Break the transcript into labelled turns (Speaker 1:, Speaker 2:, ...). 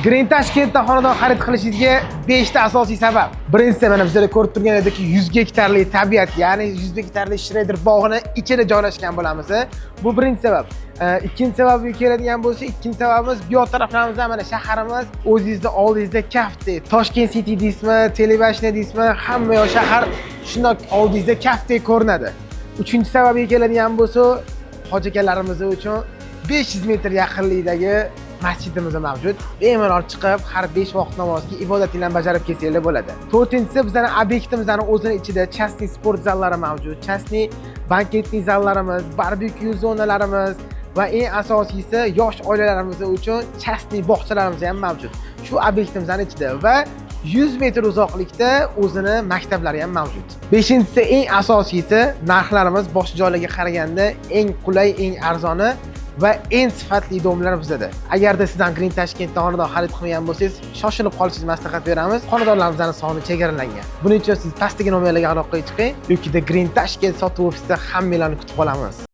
Speaker 1: Green Tashkentda xonadon xarid qilishingizga 5 ta asosiy sabab. Birinchisi mana bizlar ko'rib turgan ediki 100 gektarlik tabiat, ya'ni 100 gektarlik Shredder bog'ini ichida joylashgan bo'lamiz. Bu birinchi sabab. Ikkinchi sababga keladigan bo'lsa, ikkinchi sababimiz bu yoq taraflarimizda mana shaharimiz o'zingizda oldingizda kaftdek. Toshkent City deysizmi, Telebashna deysizmi, hamma yoq shahar shundoq oldingizda kaftdek ko'rinadi. Uchinchi sababga keladigan bo'lsa, hoji akalarimiz uchun 500 metr yaqinlikdagi masjidimiz mavjud. Bemalol chiqib, har 5 vaqt namozga ibodatinglarni bajarib kelsanglar bo'ladi. To'rtinchisi bizning obyektimizning o'zining ichida частный sport zallari mavjud, частный banketli zallarimiz, barbekyu zonalarimiz va eng asosiysi yosh oilalarimiz uchun частный bog'chalarimiz ham mavjud. Shu obyektimizning ichida va 100 metr uzoqlikda o'zini maktablari ham mavjud. Beshinchisi eng asosiysi narxlarimiz boshqa joylarga qaraganda eng qulay, eng arzoni va eng sifatli domlar bizda. Agarda sizdan Green Tashkentda xonadon xarid qilgan bo'lsangiz, shoshilib qolishingizni maslahat beramiz. Xonadonlarimizning soni chegaralangan. Buning uchun siz pastdagi nomerlarga aloqa qiling yoki Green Tashkent sotuv ofisida hammalarni kutib qolamiz.